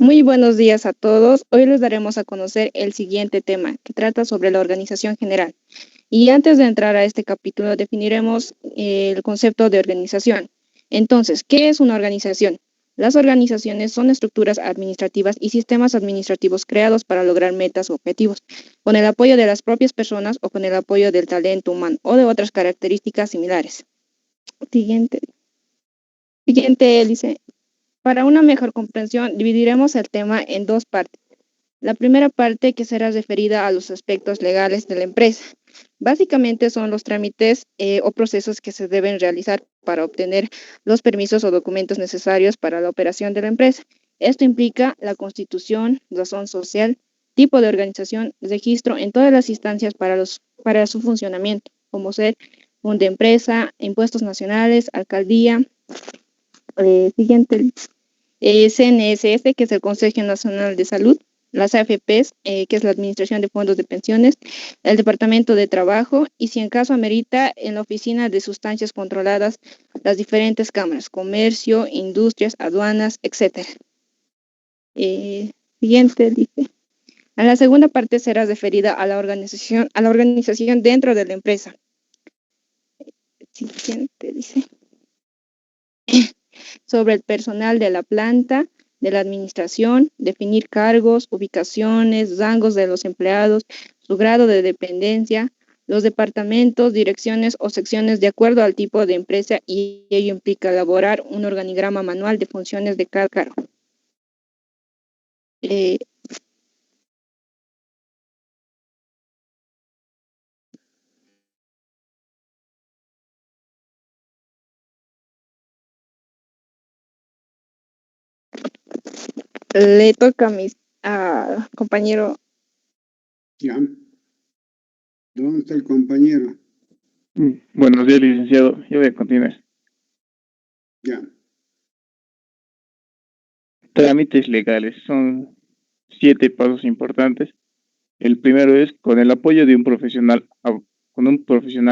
Muy buenos días a todos. Hoy les daremos a conocer el siguiente tema, que trata sobre la organización general. Y antes de entrar a este capítulo, definiremos el concepto de organización. Entonces, ¿qué es una organización? Las organizaciones son estructuras administrativas y sistemas administrativos creados para lograr metas o objetivos, con el apoyo de las propias personas o con el apoyo del talento humano o de otras características similares. Siguiente. Siguiente, dice. Para una mejor comprensión, dividiremos el tema en dos partes. La primera parte que será referida a los aspectos legales de la empresa. Básicamente son los trámites o procesos que se deben realizar para obtener los permisos o documentos necesarios para la operación de la empresa. Esto implica la constitución, razón social, tipo de organización, registro en todas las instancias para su funcionamiento, como ser un de empresa, impuestos nacionales, alcaldía. Siguiente. CNSS, que es el Consejo Nacional de Salud, las AFPs, que es la Administración de Fondos de Pensiones, el Departamento de Trabajo y, si en caso amerita, en la Oficina de Sustancias Controladas, las diferentes cámaras, comercio, industrias, aduanas, etcétera. Siguiente, dice. A la segunda parte será referida a la organización dentro de la empresa. Siguiente, dice. Sobre el personal de la planta, de la administración, definir cargos, ubicaciones, rangos de los empleados, su grado de dependencia, los departamentos, direcciones o secciones de acuerdo al tipo de empresa, y ello implica elaborar un organigrama manual de funciones de cada cargo. Eh, Le toca a mi compañero. Ya. ¿Dónde está el compañero? Buenos días, licenciado. Yo voy a continuar. Ya. Trámites legales. Son 7 pasos importantes. El primero es, con el apoyo de un profesional,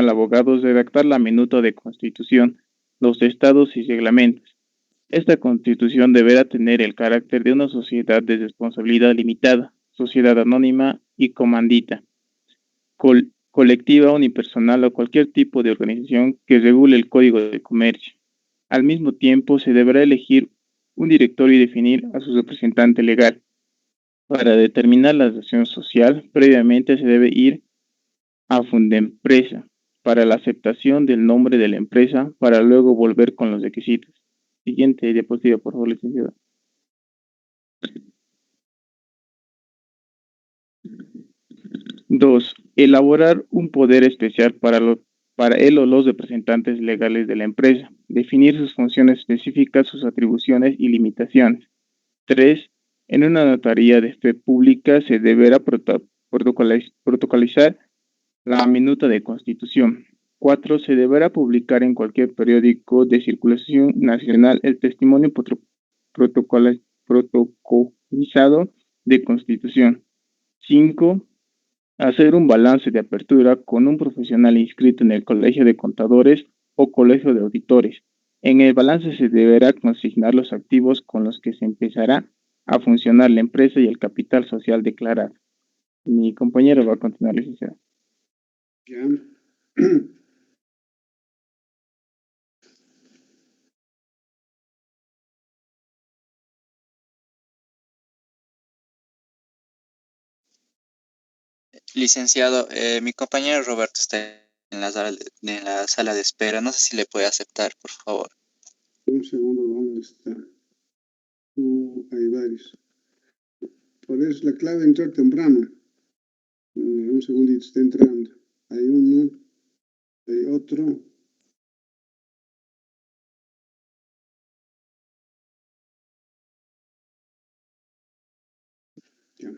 abogado, redactar la minuta de constitución, los estados y reglamentos. Esta constitución deberá tener el carácter de una sociedad de responsabilidad limitada, sociedad anónima y comandita, colectiva, unipersonal o cualquier tipo de organización que regule el Código de Comercio. Al mismo tiempo, se deberá elegir un directorio y definir a su representante legal. Para determinar la relación social, previamente se debe ir a Fundempresa para la aceptación del nombre de la empresa, para luego volver con los requisitos. Siguiente diapositiva, por favor, licenciado. Dos, elaborar un poder especial para él o los representantes legales de la empresa. Definir sus funciones específicas, sus atribuciones y limitaciones. 3. En una notaría de fe pública se deberá protocolizar la minuta de constitución. 4. Se deberá publicar en cualquier periódico de circulación nacional el testimonio protocolizado de constitución. 5. Hacer un balance de apertura con un profesional inscrito en el Colegio de Contadores o Colegio de Auditores. En el balance se deberá consignar los activos con los que se empezará a funcionar la empresa y el capital social declarado. Mi compañero va a continuar, licenciado. Ya. Licenciado, mi compañero Roberto está en la sala de espera. No sé si le puede aceptar, por favor. Un segundo, ¿dónde está? Hay varios. Por eso es la clave de entrar temprano. Un segundito, está entrando. Hay uno, hay otro. Ya.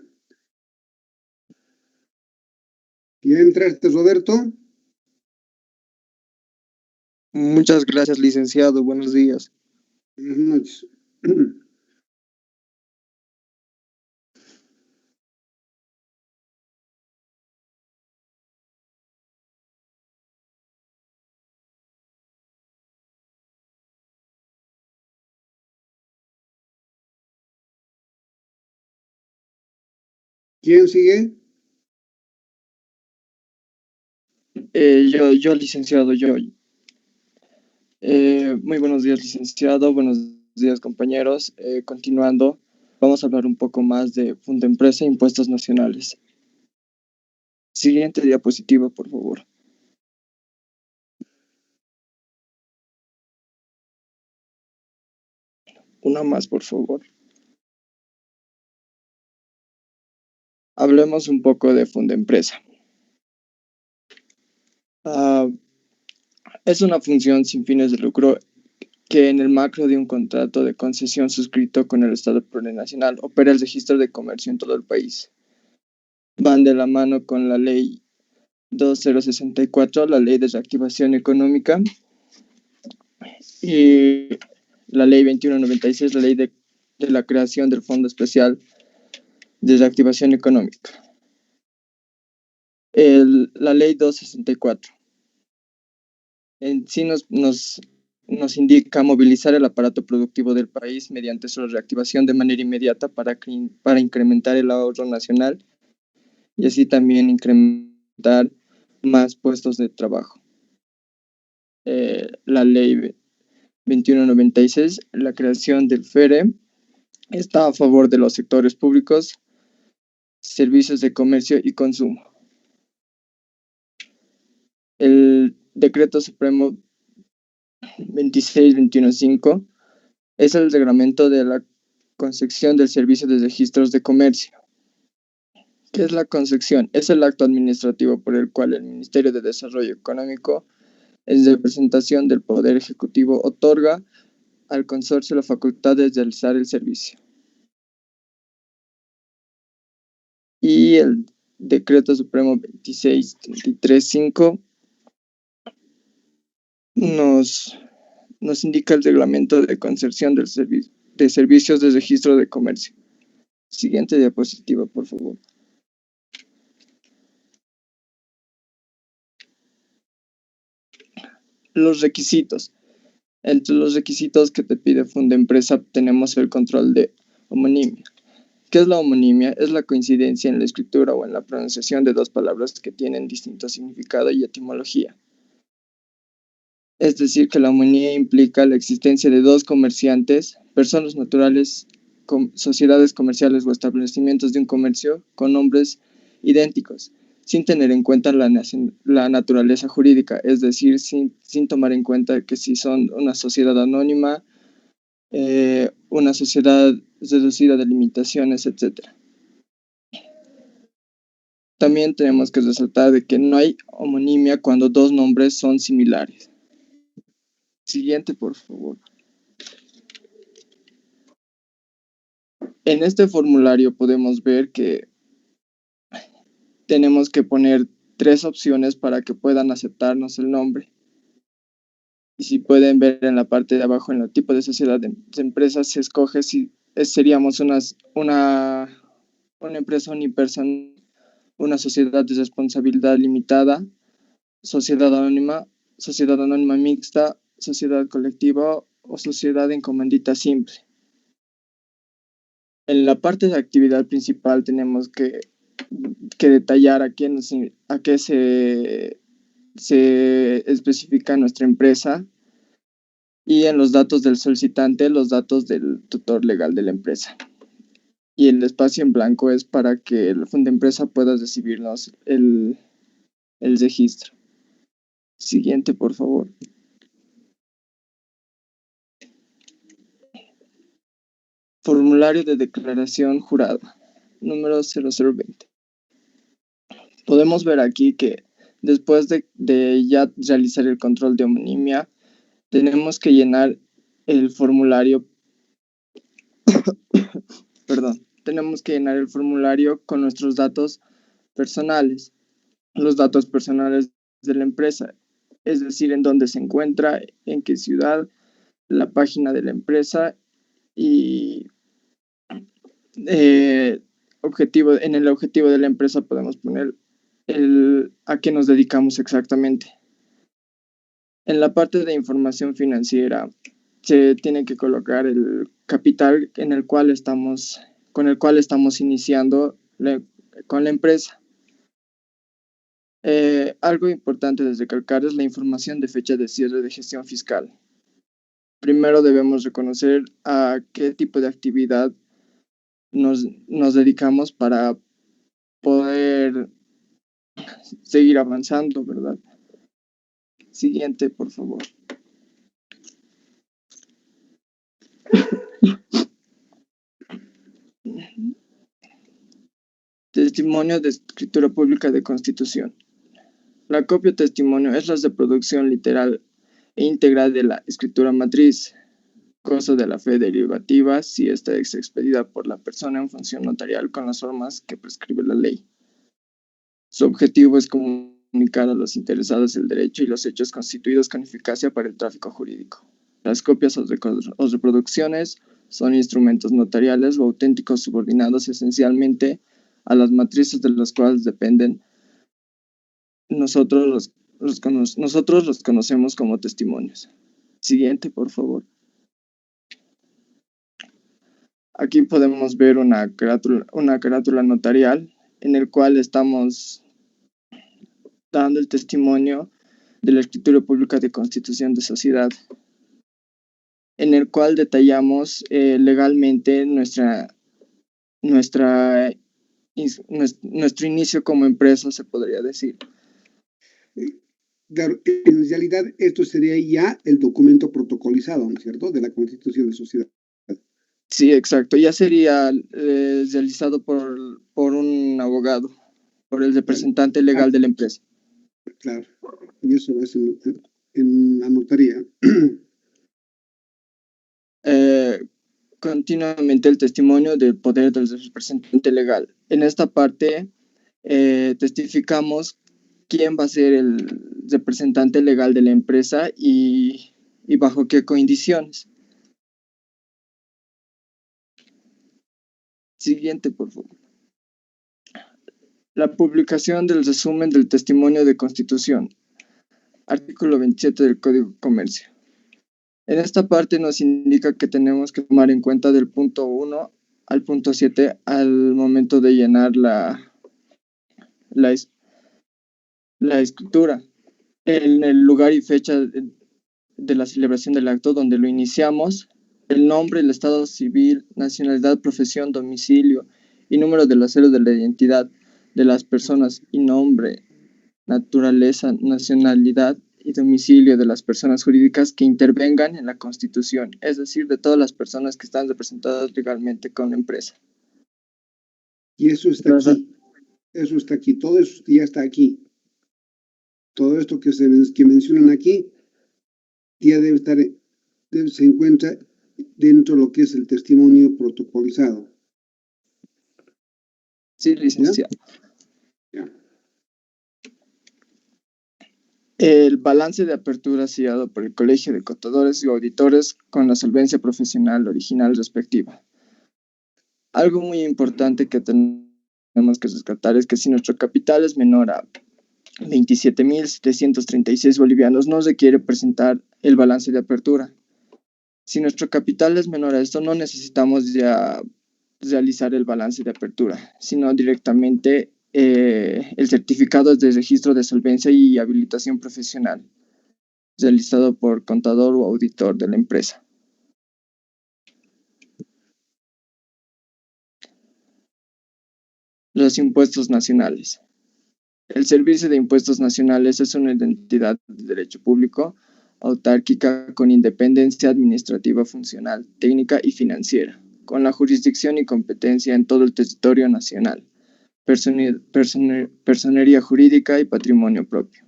¿Ya entraste, Roberto? Muchas gracias, licenciado. Buenos días. Buenas noches. ¿Quién sigue? Yo, licenciado, yo. Muy buenos días, licenciado. Buenos días, compañeros. Continuando, vamos a hablar un poco más de Fundempresa e impuestos nacionales. Siguiente diapositiva, por favor. Una más, por favor. Hablemos un poco de Fundempresa. Es una función sin fines de lucro que en el marco de un contrato de concesión suscrito con el Estado plurinacional opera el registro de comercio en todo el país. Van de la mano con la Ley 2064, la Ley de Reactivación Económica, y la Ley 2196, la Ley de la creación del Fondo Especial de Reactivación Económica. La Ley 264 en sí nos indica movilizar el aparato productivo del país mediante su reactivación de manera inmediata para incrementar el ahorro nacional y así también incrementar más puestos de trabajo. La Ley 2196, la creación del FERE, está a favor de los sectores públicos, servicios de comercio y consumo. El Decreto Supremo 26215 es el reglamento de la concepción del servicio de registros de comercio. ¿Qué es la concepción? Es el acto administrativo por el cual el Ministerio de Desarrollo Económico, en representación del Poder Ejecutivo, otorga al consorcio la facultad de realizar el servicio. Y el Decreto Supremo 26335 nos indica el reglamento de concepción de servicios de registro de comercio. Siguiente diapositiva, por favor. Los requisitos. Entre los requisitos que te pide Fundempresa tenemos el control de homonimia. ¿Qué es la homonimia? Es la coincidencia en la escritura o en la pronunciación de dos palabras que tienen distinto significado y etimología. Es decir, que la homonimia implica la existencia de dos comerciantes, personas naturales, sociedades comerciales o establecimientos de un comercio con nombres idénticos, sin tener en cuenta la naturaleza jurídica, es decir, sin tomar en cuenta que si son una sociedad anónima, una sociedad reducida de limitaciones, etc. También tenemos que resaltar de que no hay homonimia cuando dos nombres son similares. Siguiente, por favor. En este formulario podemos ver que tenemos que poner 3 opciones para que puedan aceptarnos el nombre. Y si pueden ver en la parte de abajo, en el tipo de sociedad de empresa, se escoge si seríamos una empresa unipersonal, una sociedad de responsabilidad limitada, sociedad anónima mixta, sociedad colectiva o sociedad en comandita simple. En la parte de actividad principal tenemos que detallar a qué se especifica nuestra empresa y en los datos del solicitante, los datos del tutor legal de la empresa. Y el espacio en blanco es para que el Fundempresa pueda recibirnos el registro. Siguiente, por favor. Formulario de declaración jurada, número 0020. Podemos ver aquí que después de ya realizar el control de homonimia, tenemos que llenar el formulario, tenemos que llenar el formulario con nuestros datos personales, los datos personales de la empresa, es decir, en dónde se encuentra, en qué ciudad, la página de la empresa y en el objetivo de la empresa podemos poner a qué nos dedicamos exactamente. En la parte de información financiera se tiene que colocar el capital con el cual estamos iniciando con la empresa. Algo importante de recalcar es la información de fecha de cierre de gestión fiscal. Primero debemos reconocer a qué tipo de actividad nos dedicamos para poder seguir avanzando, ¿verdad? Siguiente, por favor. Testimonio de escritura pública de constitución. La copia o testimonio es la reproducción literal e íntegra de la escritura matriz, cosa de la fe derivativa si ésta es expedida por la persona en función notarial con las formas que prescribe la ley. Su objetivo es comunicar a los interesados el derecho y los hechos constituidos con eficacia para el tráfico jurídico. Las copias o reproducciones son instrumentos notariales o auténticos subordinados esencialmente a las matrices de las cuales dependen. Nosotros los conocemos como testimonios. Siguiente, por favor. Aquí podemos ver una carátula notarial en el cual estamos dando el testimonio de la escritura pública de constitución de sociedad, en el cual detallamos legalmente nuestro inicio como empresa, se podría decir. Claro, en realidad esto sería ya el documento protocolizado, ¿no es cierto?, de la Constitución de Sociedad. Sí, exacto. Ya sería realizado por un abogado, por el representante legal de la empresa. Claro, y eso es en la notaría. Continuamente el testimonio del poder del representante legal. En esta parte testificamos quién va a ser el representante legal de la empresa y bajo qué condiciones. Siguiente, por favor. La publicación del resumen del testimonio de constitución. Artículo 27 del Código de Comercio. En esta parte nos indica que tenemos que tomar en cuenta del punto 1 al punto 7 al momento de llenar la escritura. En el lugar y fecha de la celebración del acto donde lo iniciamos, el nombre, el estado civil, nacionalidad, profesión, domicilio y número de la cédula de la identidad de las personas y nombre, naturaleza, nacionalidad y domicilio de las personas jurídicas que intervengan en la Constitución, es decir, de todas las personas que están representadas legalmente con la empresa. Y eso está aquí. Eso está aquí. Todo eso ya está aquí. Todo esto que mencionan aquí ya debe estar, se encuentra dentro de lo que es el testimonio protocolizado. Sí, licenciado. Ya. El balance de apertura sellado por el Colegio de Contadores y Auditores con la solvencia profesional original respectiva. Algo muy importante que tenemos que rescatar es que si nuestro capital es menor a 27.736 bolivianos, no requiere presentar el balance de apertura. Si nuestro capital es menor a esto, no necesitamos ya realizar el balance de apertura, sino directamente el certificado de registro de solvencia y habilitación profesional, realizado por contador o auditor de la empresa. Los impuestos nacionales. El Servicio de Impuestos Nacionales es una entidad de derecho público, autárquica con independencia administrativa, funcional, técnica y financiera, con la jurisdicción y competencia en todo el territorio nacional, personería jurídica y patrimonio propio.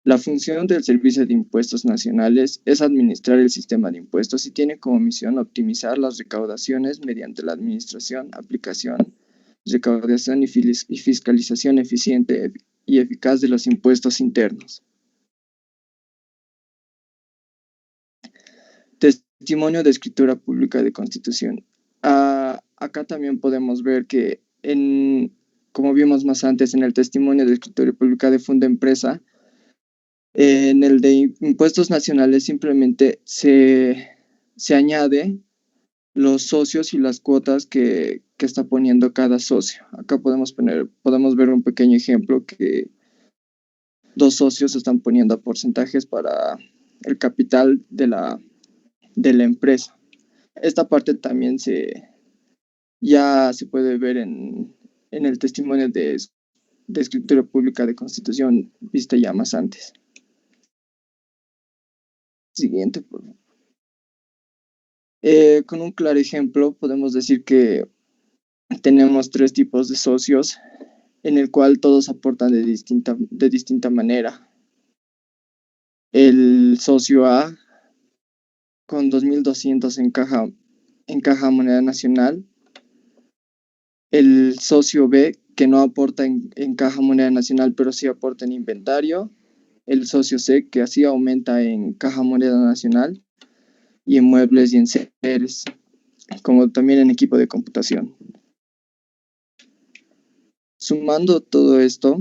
La función del Servicio de Impuestos Nacionales es administrar el sistema de impuestos y tiene como misión optimizar las recaudaciones mediante la administración, aplicación, recaudación y fiscalización eficiente y eficaz de los impuestos internos. Testimonio de escritura pública de constitución. Acá también podemos ver que, como vimos más antes, en el testimonio de escritura pública de Fundempresa, en el de impuestos nacionales simplemente se añade los socios y las cuotas que que está poniendo cada socio. Acá podemos ver un pequeño ejemplo que 2 socios están poniendo porcentajes para el capital de la empresa. Esta parte también ya se puede ver en el testimonio de escritura pública de constitución vista ya más antes. Siguiente, por favor. Con un claro ejemplo podemos decir que tenemos 3 tipos de socios en el cual todos aportan de distinta manera. El socio A con 2.200 en caja moneda nacional. El socio B que no aporta en caja moneda nacional pero sí aporta en inventario. El socio C que así aumenta en caja moneda nacional y en muebles y en seres, como también en equipo de computación. Sumando todo esto,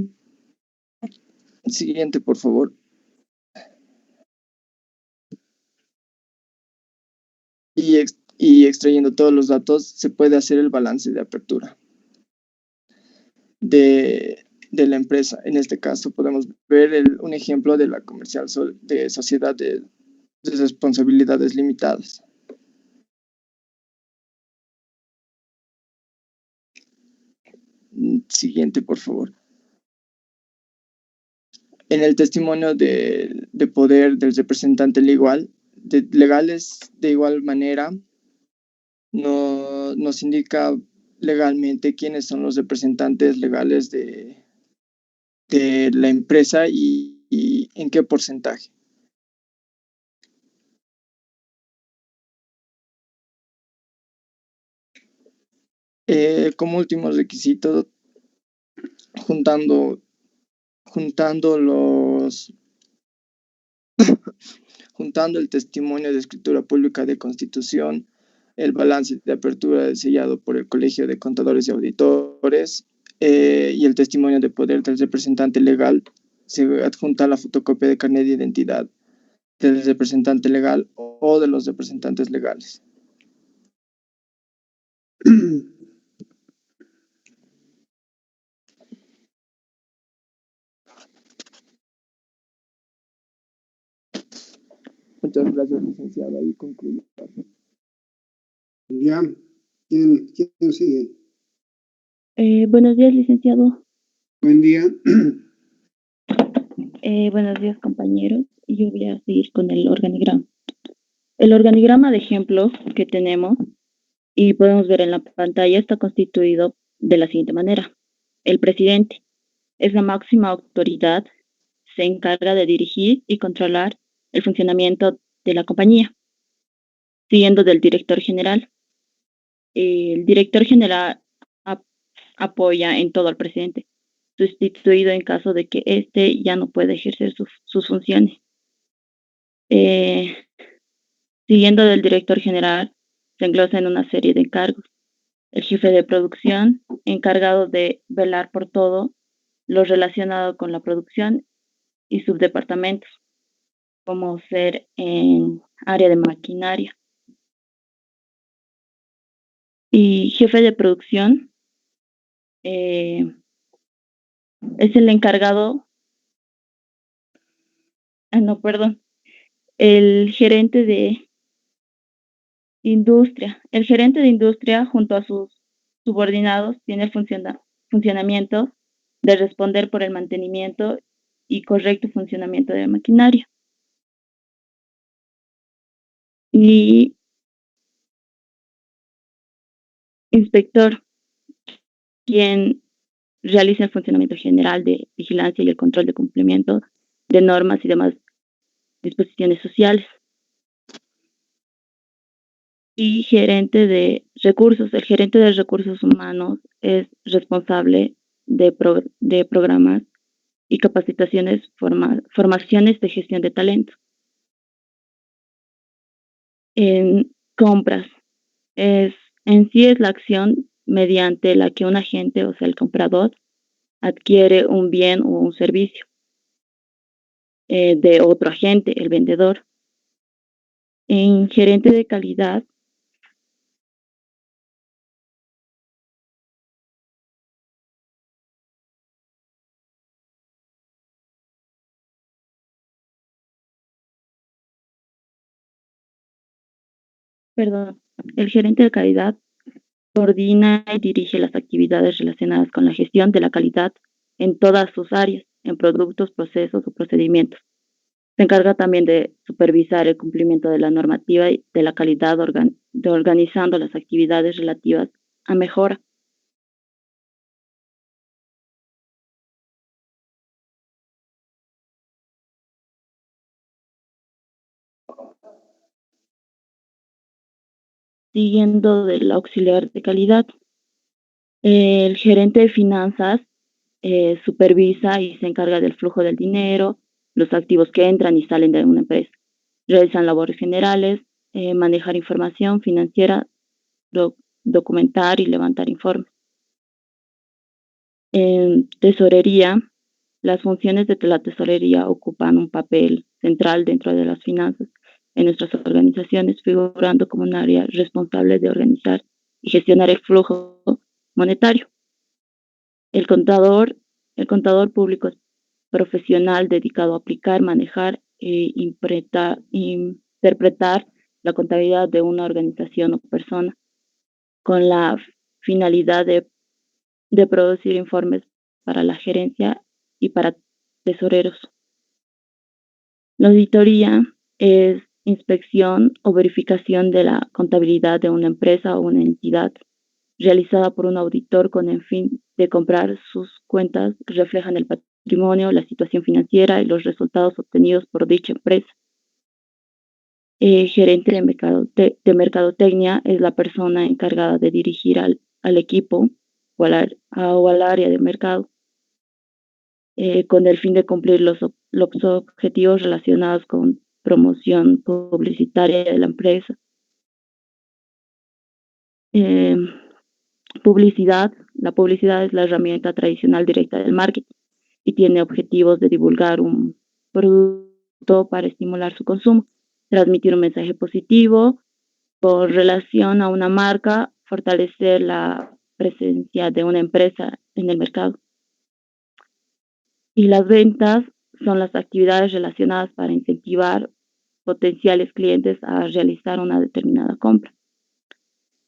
siguiente por favor. Y extrayendo todos los datos se puede hacer el balance de apertura de la empresa. En este caso podemos ver un ejemplo de la comercial de sociedad de responsabilidades limitadas. Siguiente, por favor. En el testimonio de poder del representante legales de igual manera, nos indica legalmente quiénes son los representantes legales de la empresa y en qué porcentaje. Como último requisito, juntando el testimonio de escritura pública de constitución, el balance de apertura sellado por el Colegio de Contadores y Auditores y el testimonio de poder del representante legal, se adjunta la fotocopia de carnet de identidad del representante legal o de los representantes legales. Muchas gracias, licenciada. Ahí concluyo. Ya, ¿quién sigue? Buenos días, licenciado. Buen día. Buenos días, compañeros. Yo voy a seguir con el organigrama. El organigrama de ejemplo que tenemos y podemos ver en la pantalla está constituido de la siguiente manera. El presidente es la máxima autoridad, se encarga de dirigir y controlar el funcionamiento de la compañía, siguiendo del director general. El director general apoya en todo al presidente, sustituido en caso de que éste ya no pueda ejercer sus funciones. Siguiendo del director general, se englosa en una serie de encargos. El jefe de producción, encargado de velar por todo lo relacionado con la producción y subdepartamentos, como ser en área de maquinaria. Y jefe de producción es el encargado, el gerente de industria. El gerente de industria junto a sus subordinados tiene el funcionamiento de responder por el mantenimiento y correcto funcionamiento de la maquinaria. Y inspector, quien realiza el funcionamiento general de vigilancia y el control de cumplimiento de normas y demás disposiciones sociales. Y gerente de recursos. El gerente de recursos humanos es responsable de programas y capacitaciones, formaciones de gestión de talento. En compras, en sí es la acción mediante la que un agente, o sea, el comprador, adquiere un bien o un servicio de otro agente, el vendedor. En gerente de calidad, El gerente de calidad coordina y dirige las actividades relacionadas con la gestión de la calidad en todas sus áreas, en productos, procesos o procedimientos. Se encarga también de supervisar el cumplimiento de la normativa y de la calidad, organizando las actividades relativas a mejora. Siguiendo del auxiliar de calidad, el gerente de finanzas supervisa y se encarga del flujo del dinero, los activos que entran y salen de una empresa. Realizan labores generales, manejar información financiera, documentar y levantar informes. En tesorería, las funciones de la tesorería ocupan un papel central dentro de las finanzas en nuestras organizaciones, figurando como un área responsable de organizar y gestionar el flujo monetario. El contador público es profesional dedicado a aplicar, manejar e interpretar la contabilidad de una organización o persona con la finalidad de producir informes para la gerencia y para tesoreros. La auditoría es inspección o verificación de la contabilidad de una empresa o una entidad realizada por un auditor con el fin de comprobar sus cuentas que reflejan el patrimonio, la situación financiera y los resultados obtenidos por dicha empresa. Gerente de mercadotecnia es la persona encargada de dirigir al equipo o al área de mercado con el fin de cumplir los objetivos relacionados con promoción publicitaria de la empresa. Publicidad. La publicidad es la herramienta tradicional directa del marketing y tiene objetivos de divulgar un producto para estimular su consumo, transmitir un mensaje positivo con relación a una marca, fortalecer la presencia de una empresa en el mercado. Y las ventas son las actividades relacionadas para incentivar potenciales clientes a realizar una determinada compra.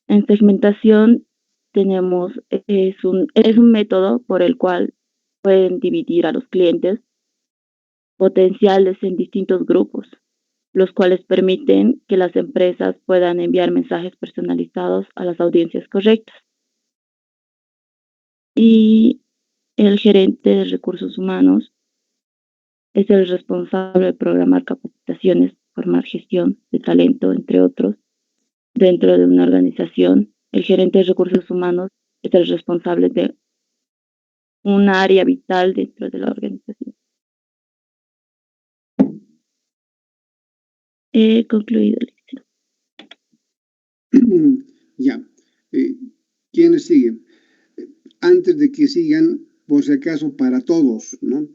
En segmentación tenemos, es un método por el cual pueden dividir a los clientes potenciales en distintos grupos, los cuales permiten que las empresas puedan enviar mensajes personalizados a las audiencias correctas. Y el gerente de recursos humanos es el responsable de programar capacitaciones, formar gestión de talento, entre otros, dentro de una organización. El gerente de recursos humanos es el responsable de un área vital dentro de la organización. He concluido la lección. Ya. ¿Quiénes siguen? Antes de que sigan, por si acaso, para todos, ¿no?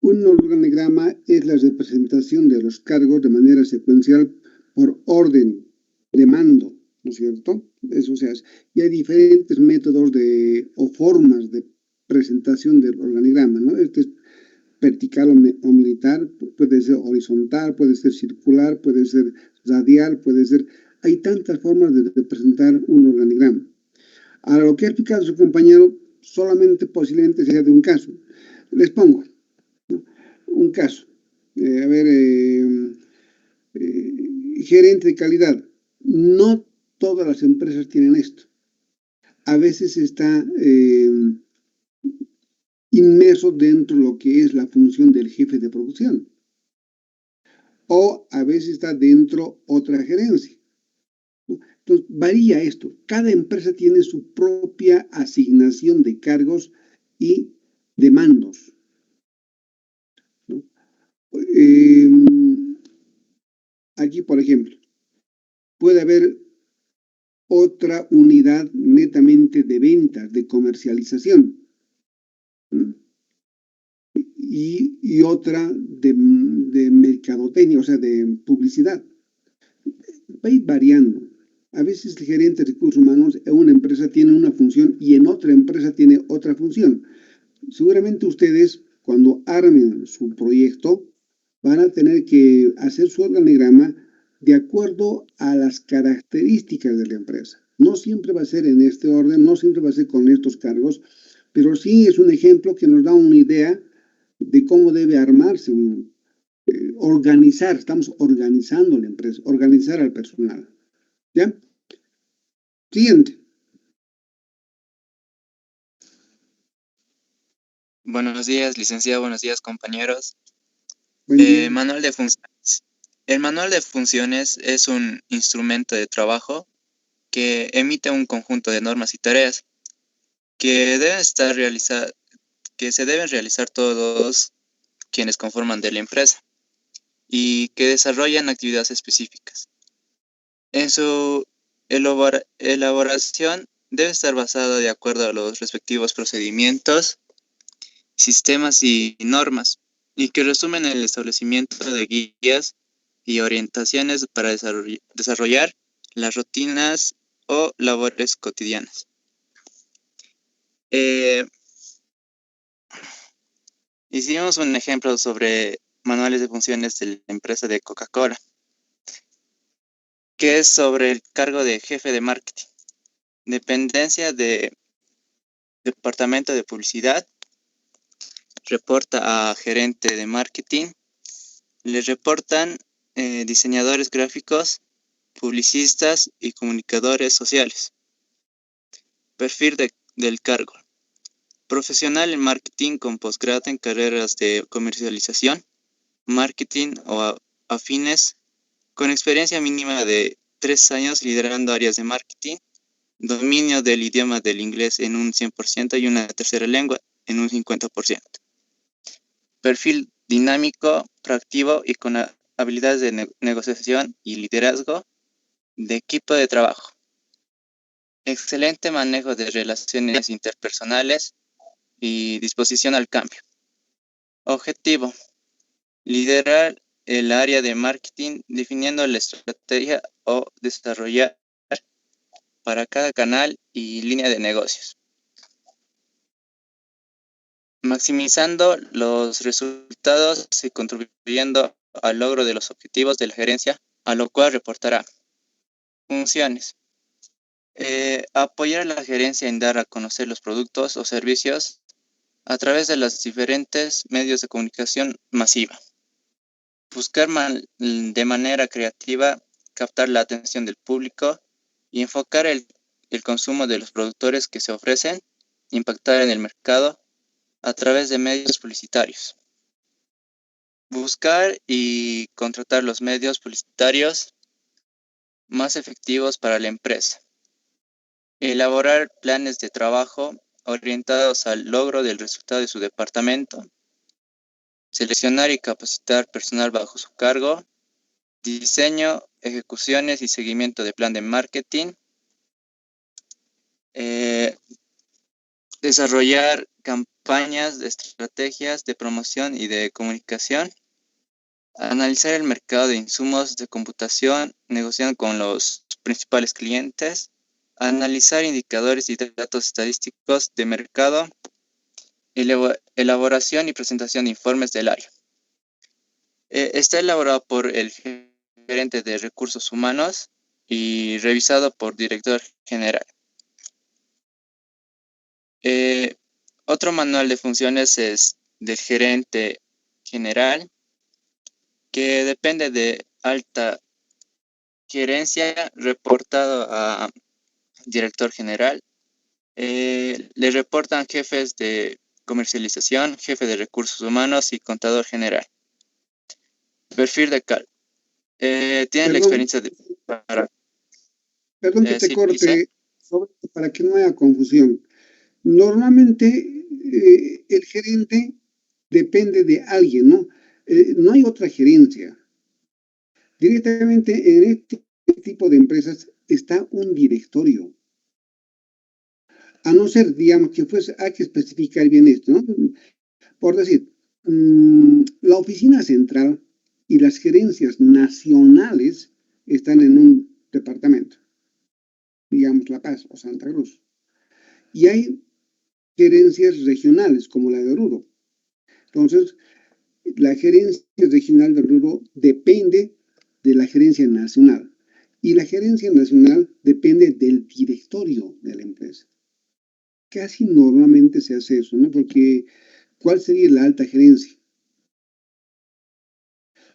Un organigrama es la representación de los cargos de manera secuencial por orden de mando, ¿no es cierto? Eso se hace. Y hay diferentes métodos o formas de presentación del organigrama, ¿no? Este es vertical o militar, puede ser horizontal, puede ser circular, puede ser radial, puede ser... Hay tantas formas de presentar un organigrama. Ahora, lo que ha explicado su compañero solamente posiblemente sea de un caso. Les pongo, ¿no? Un caso. Gerente de calidad. No todas las empresas tienen esto. A veces está inmerso dentro de lo que es la función del jefe de producción. O a veces está dentro otra gerencia. Entonces, varía esto. Cada empresa tiene su propia asignación de cargos y de mandos, ¿no? Aquí, por ejemplo, puede haber otra unidad netamente de ventas, de comercialización, ¿no? Y otra de mercadotecnia, o sea, de publicidad. Va a ir variando. A veces el gerente de recursos humanos en una empresa tiene una función y en otra empresa tiene otra función. Seguramente ustedes, cuando armen su proyecto, van a tener que hacer su organigrama de acuerdo a las características de la empresa. No siempre va a ser en este orden, no siempre va a ser con estos cargos, pero sí es un ejemplo que nos da una idea de cómo debe armarse organizar, estamos organizando la empresa, organizar al personal. ¿Ya? Siguiente. Buenos días, licenciado. Buenos días, compañeros. Buen día. Manual de funciones. El manual de funciones es un instrumento de trabajo que emite un conjunto de normas y tareas que que se deben realizar todos quienes conforman de la empresa y que desarrollan actividades específicas. En su elaboración debe estar basada de acuerdo a los respectivos procedimientos, sistemas y normas, y que resumen el establecimiento de guías y orientaciones para desarrollar las rutinas o labores cotidianas. Hicimos un ejemplo sobre manuales de funciones de la empresa de Coca-Cola, que es sobre el cargo de jefe de marketing, dependencia de departamento de publicidad, reporta a gerente de marketing, le reportan diseñadores gráficos, publicistas y comunicadores sociales. Perfil del cargo. Profesional en marketing con posgrado en carreras de comercialización, marketing o afines, con experiencia mínima de 3 años liderando áreas de marketing, dominio del idioma del inglés en un 100% y una tercera lengua en un 50%. Perfil dinámico, proactivo y con habilidades de negociación y liderazgo de equipo de trabajo. Excelente manejo de relaciones interpersonales y disposición al cambio. Objetivo: liderar el área de marketing definiendo la estrategia o desarrollar para cada canal y línea de negocios. Maximizando los resultados y contribuyendo al logro de los objetivos de la gerencia, a lo cual reportará. Funciones: apoyar a la gerencia en dar a conocer los productos o servicios a través de los diferentes medios de comunicación masiva. Buscar de manera creativa captar la atención del público y enfocar el consumo de los productores que se ofrecen, impactar en el mercado a través de medios publicitarios. Buscar y contratar los medios publicitarios más efectivos para la empresa. Elaborar planes de trabajo orientados al logro del resultado de su departamento. Seleccionar y capacitar personal bajo su cargo. Diseño, ejecuciones y seguimiento de plan de marketing. Desarrollar campañas de estrategias de promoción y de comunicación. Analizar el mercado de insumos de computación, negociando con los principales clientes. Analizar indicadores y datos estadísticos de mercado. Elaboración y presentación de informes del área. Está elaborado por el gerente de recursos humanos y revisado por director general. Otro manual de funciones es del gerente general, que depende de alta gerencia, reportado a director general. Le reportan jefes de comercialización, jefe de recursos humanos y contador general. Perfil de cargo. Tiene la experiencia de... Perdón que te sí, corte, para que no haya confusión. Normalmente el gerente depende de alguien, ¿no? No hay otra gerencia. Directamente en este tipo de empresas está un directorio. A no ser, digamos, que fuese, hay que especificar bien esto, ¿no? Por decir, la oficina central y las gerencias nacionales están en un departamento, digamos La Paz o Santa Cruz. Y hay gerencias regionales, como la de Oruro. Entonces, la gerencia regional de Oruro depende de la gerencia nacional. Y la gerencia nacional depende del directorio de la empresa. Casi normalmente se hace eso, ¿no? Porque ¿cuál sería la alta gerencia?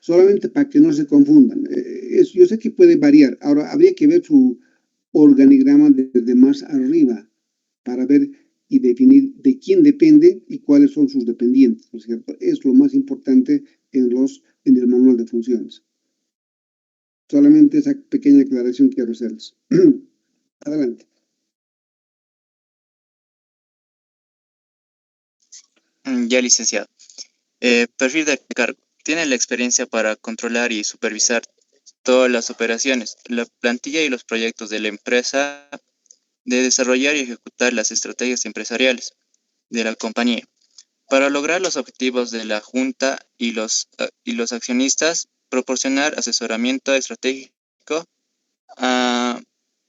Solamente para que no se confundan. Yo sé que puede variar. Ahora, habría que ver su organigrama desde más arriba para ver y definir de quién depende y cuáles son sus dependientes, ¿no es cierto? Es lo más importante en el manual de funciones. Solamente esa pequeña aclaración quiero hacerles. Adelante. Ya, licenciado. Perfil de cargo. Tiene la experiencia para controlar y supervisar todas las operaciones, la plantilla y los proyectos de la empresa, de desarrollar y ejecutar las estrategias empresariales de la compañía. Para lograr los objetivos de la Junta y los accionistas, proporcionar asesoramiento estratégico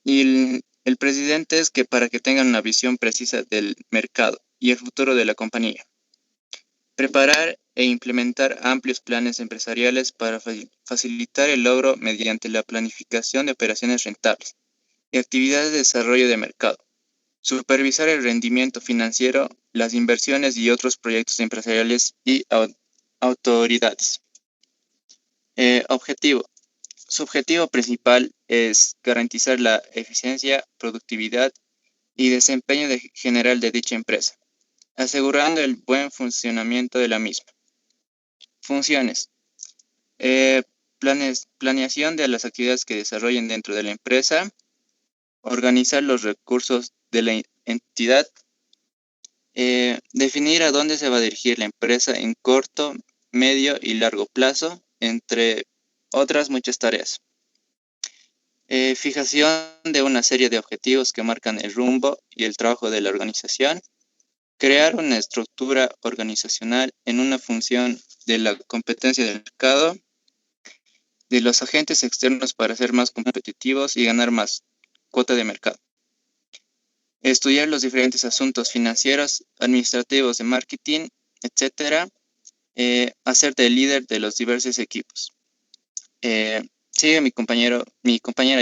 y el presidente es que para que tengan una visión precisa del mercado y el futuro de la compañía. Preparar e implementar amplios planes empresariales para facilitar el logro mediante la planificación de operaciones rentables y actividades de desarrollo de mercado. Supervisar el rendimiento financiero, las inversiones y otros proyectos empresariales y autoridades. Objetivo. Su objetivo principal es garantizar la eficiencia, productividad y desempeño general de dicha empresa, asegurando el buen funcionamiento de la misma. Funciones. Planeación de las actividades que desarrollen dentro de la empresa, organizar los recursos de la entidad, definir a dónde se va a dirigir la empresa en corto, medio y largo plazo, entre otras muchas tareas. Fijación de una serie de objetivos que marcan el rumbo y el trabajo de la organización. Crear una estructura organizacional en una función de la competencia del mercado, de los agentes externos para ser más competitivos y ganar más cuota de mercado. Estudiar los diferentes asuntos financieros, administrativos, de marketing, etcétera. Hacerte el líder de los diversos equipos. Sigue mi compañera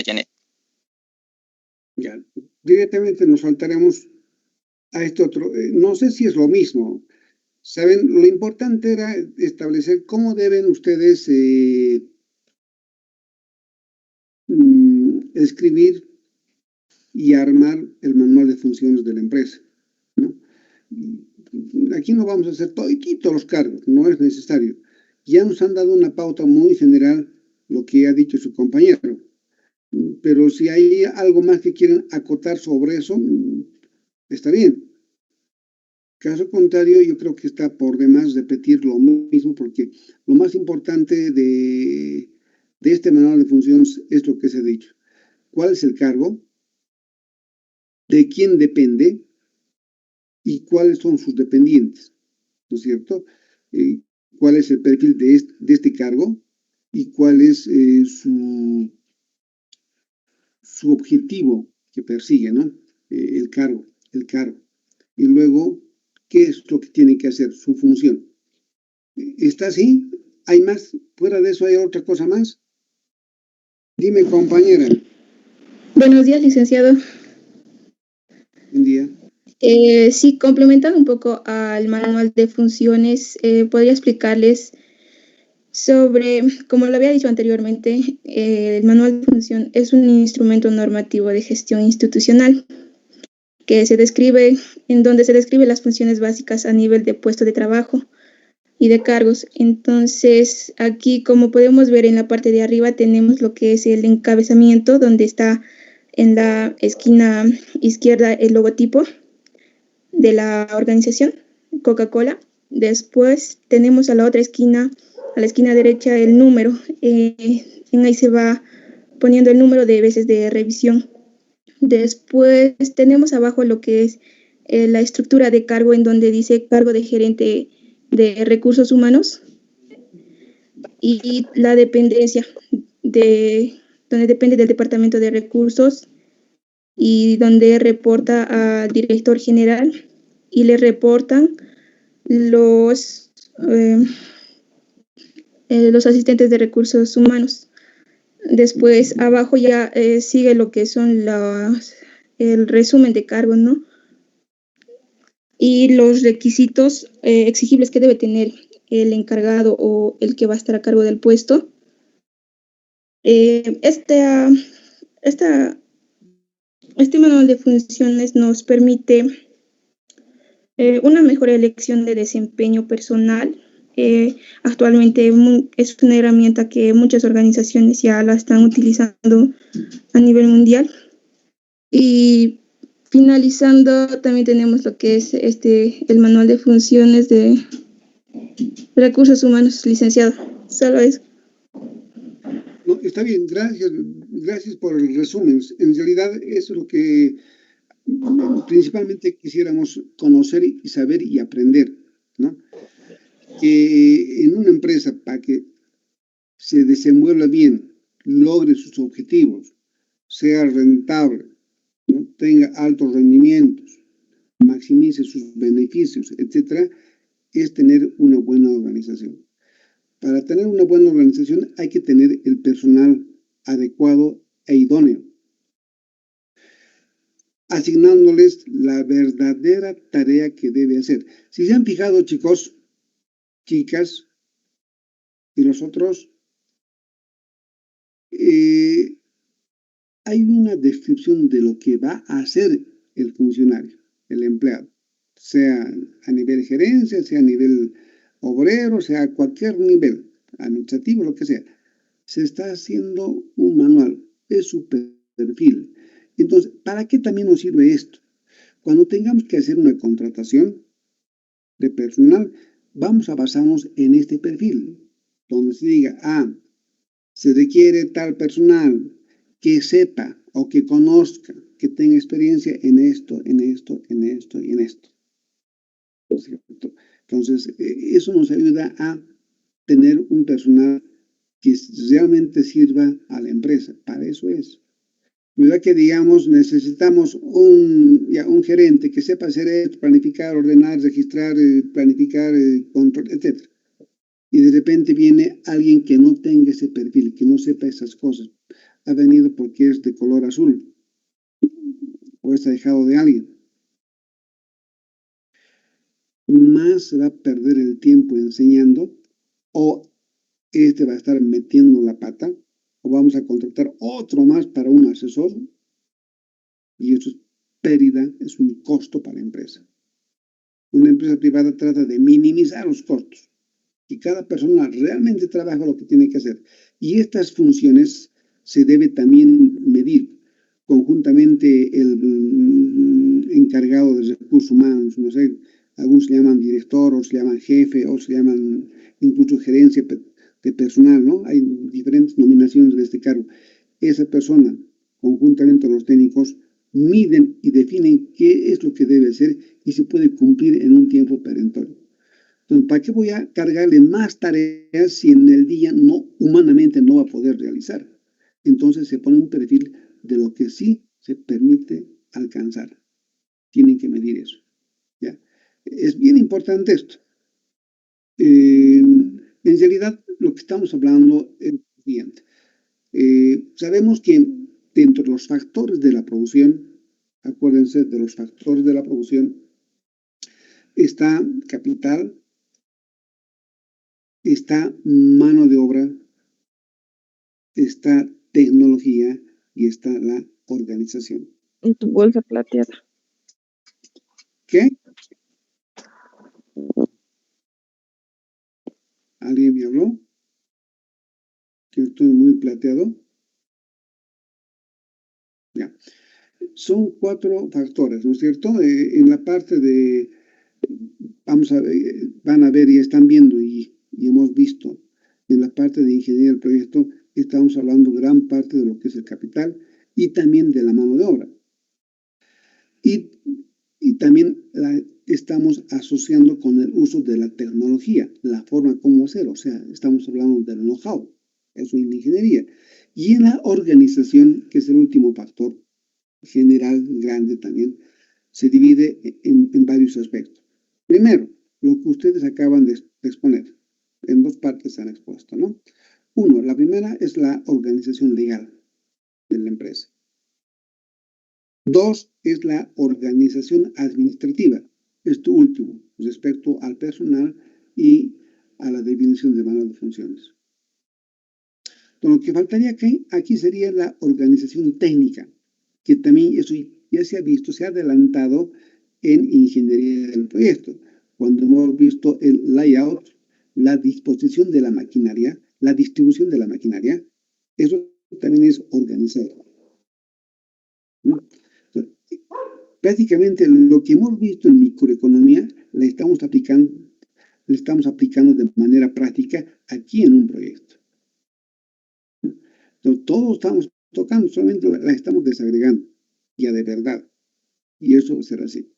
Janet. Ya, directamente nos saltaremos a este otro. No sé si es lo mismo. Saben, lo importante era establecer cómo deben ustedes escribir y armar el manual de funciones de la empresa, ¿no? Aquí no vamos a hacer todos los cargos, no es necesario. Ya nos han dado una pauta muy general, lo que ha dicho su compañero. Pero si hay algo más que quieren acotar sobre eso, está bien. Caso contrario, yo creo que está por demás repetir lo mismo, porque lo más importante de este manual de funciones es lo que se ha dicho. ¿Cuál es el cargo? ¿De quién depende? ¿Y cuáles son sus dependientes? ¿No es cierto? ¿Cuál es el perfil de este cargo? ¿Y cuál es su objetivo que persigue, ¿no? El cargo. Y luego, ¿qué es lo que tiene que hacer? Su función. ¿Está así? ¿Hay más? ¿Fuera de eso hay otra cosa más? Dime, compañera. Buenos días, licenciado. Buen día. Sí, complementando un poco al manual de funciones, podría explicarles sobre, como lo había dicho anteriormente, el manual de función es un instrumento normativo de gestión institucional que se describe, en donde se describen las funciones básicas a nivel de puesto de trabajo y de cargos. Entonces, aquí, como podemos ver en la parte de arriba, tenemos lo que es el encabezamiento, donde está en la esquina izquierda el logotipo de la organización, Coca-Cola. Después tenemos a la otra esquina, a la esquina derecha, el número. En ahí se va poniendo el número de veces de revisión. Después tenemos abajo lo que es la estructura de cargo, en donde dice cargo de gerente de recursos humanos, y la dependencia donde depende del departamento de recursos y donde reporta al director general y le reportan los asistentes de recursos humanos. Después abajo ya sigue lo que son el resumen de cargos, ¿no? Y los requisitos exigibles que debe tener el encargado o el que va a estar a cargo del puesto. Este manual de funciones nos permite una mejor elección de desempeño personal. Actualmente es una herramienta que muchas organizaciones ya la están utilizando a nivel mundial. Y finalizando, también tenemos lo que es el manual de funciones de recursos humanos, licenciado. Solo eso. No, está bien, gracias por el resumen. En realidad eso es lo que principalmente quisiéramos conocer y saber y aprender, ¿no? Que en una empresa, para que se desenvuelva bien, logre sus objetivos, sea rentable, ¿no? Tenga altos rendimientos, maximice sus beneficios, etcétera, es tener una buena organización. Para tener una buena organización hay que tener el personal adecuado e idóneo, asignándoles la verdadera tarea que debe hacer. Si se han fijado, chicos, chicas y los otros, hay una descripción de lo que va a hacer el funcionario, el empleado, sea a nivel gerencia, sea a nivel obrero, sea a cualquier nivel administrativo, lo que sea. Se está haciendo un manual, es su perfil. Entonces, ¿para qué también nos sirve esto? Cuando tengamos que hacer una contratación de personal, vamos a basarnos en este perfil, donde se diga, se requiere tal personal que sepa o que conozca, que tenga experiencia en esto, en esto, en esto y en esto. Entonces, eso nos ayuda a tener un personal que realmente sirva a la empresa. Para eso es. ¿Verdad que, digamos, necesitamos un gerente que sepa hacer esto, planificar, ordenar, registrar, planificar, control, etc.? Y de repente viene alguien que no tenga ese perfil, que no sepa esas cosas. Ha venido porque es de color azul o está dejado de alguien. Más se va a perder el tiempo enseñando, o va a estar metiendo la pata, o vamos a contratar otro más para un asesor, y eso es pérdida, es un costo para la empresa. Una empresa privada trata de minimizar los costos, que cada persona realmente trabaja lo que tiene que hacer. Y estas funciones se debe también medir conjuntamente el encargado de recursos humanos, no sé, algunos se llaman director, o se llaman jefe, o se llaman incluso gerencia de personal, ¿no? Hay diferentes nominaciones de este cargo. Esa persona, conjuntamente con los técnicos, miden y definen qué es lo que debe hacer y se puede cumplir en un tiempo perentorio. Entonces, ¿para qué voy a cargarle más tareas si en el día humanamente no va a poder realizar? Entonces se pone un perfil de lo que sí se permite alcanzar. Tienen que medir eso, ¿ya? Es bien importante esto. En realidad, lo que estamos hablando es lo siguiente. Sabemos que dentro de los factores de la producción, acuérdense de los factores de la producción, está capital, está mano de obra, está tecnología y está la organización. En tu bolsa plateada. ¿Qué? ¿Alguien me habló? Que estoy muy plateado. Ya. Son 4 factores, ¿no es cierto? En la parte de, van a ver y están viendo y hemos visto en la parte de ingeniería del proyecto, estamos hablando gran parte de lo que es el capital y también de la mano de obra. Y también estamos asociando con el uso de la tecnología, la forma como hacer, o sea, estamos hablando del know-how, eso en ingeniería. Y en la organización, que es el último factor general, grande también, se divide en varios aspectos. Primero, lo que ustedes acaban de exponer, en 2 partes se han expuesto, ¿no? Uno, la primera es la organización legal de la empresa. Dos, es la organización administrativa. Esto último, respecto al personal y a la definición de manual de funciones. Lo que faltaría aquí sería la organización técnica, que también eso ya se ha visto, se ha adelantado en ingeniería del proyecto, cuando hemos visto el layout, la disposición de la maquinaria, la distribución de la maquinaria, eso también es organizado, ¿no? Prácticamente lo que hemos visto en microeconomía le estamos aplicando de manera práctica aquí en un proyecto. Entonces, todos estamos tocando, solamente la estamos desagregando, ya de verdad. Y eso será así.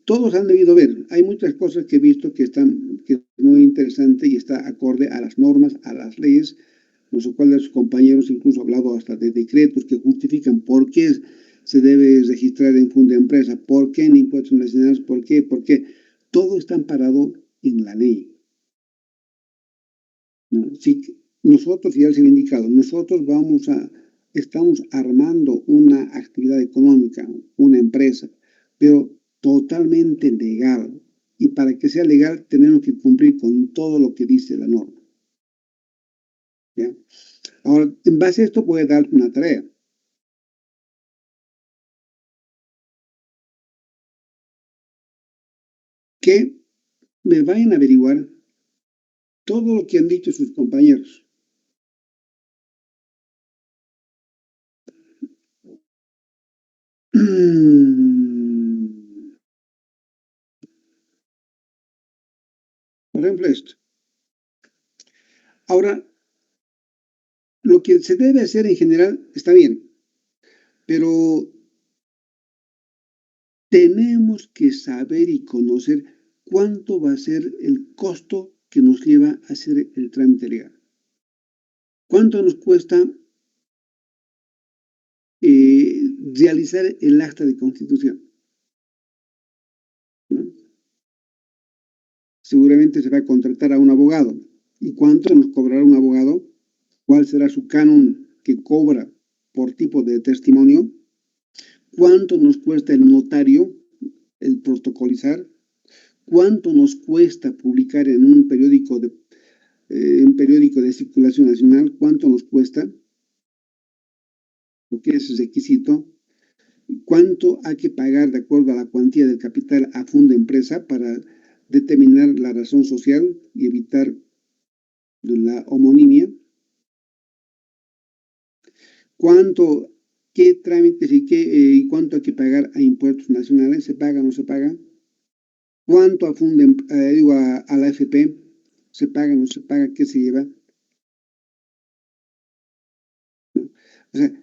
Todos han debido ver, hay muchas cosas que he visto que es muy interesante y está acorde a las normas, a las leyes, los cuales sus compañeros incluso han hablado hasta de decretos que justifican por qué se debe registrar en Fundempresa, por qué en impuestos nacionales, por qué. Todo está amparado en la ley, ¿no? Sí, nosotros, ya les he indicado, nosotros estamos armando una actividad económica, una empresa, pero totalmente legal. Y para que sea legal tenemos que cumplir con todo lo que dice la norma, ¿ya? Ahora, en base a esto voy a dar una tarea. Que me vayan a averiguar todo lo que han dicho sus compañeros. Por ejemplo, esto. Ahora, lo que se debe hacer en general está bien, pero tenemos que saber y conocer cuánto va a ser el costo que nos lleva a hacer el trámite legal. ¿Cuánto nos cuesta realizar el acta de constitución? ¿No? Seguramente se va a contratar a un abogado. ¿Y cuánto nos cobrará un abogado? ¿Cuál será su canon que cobra por tipo de testimonio? ¿Cuánto nos cuesta el notario, el protocolizar? ¿Cuánto nos cuesta publicar en un periódico de circulación nacional? ¿Cuánto nos cuesta? Porque es requisito. ¿Cuánto hay que pagar de acuerdo a la cuantía del capital a Fundempresa para determinar la razón social y evitar la homonimia? ¿Qué trámites y cuánto hay que pagar a impuestos nacionales? ¿Se paga o no se paga? ¿Cuánto a la AFP? ¿Se paga o no se paga? ¿Qué se lleva? O sea,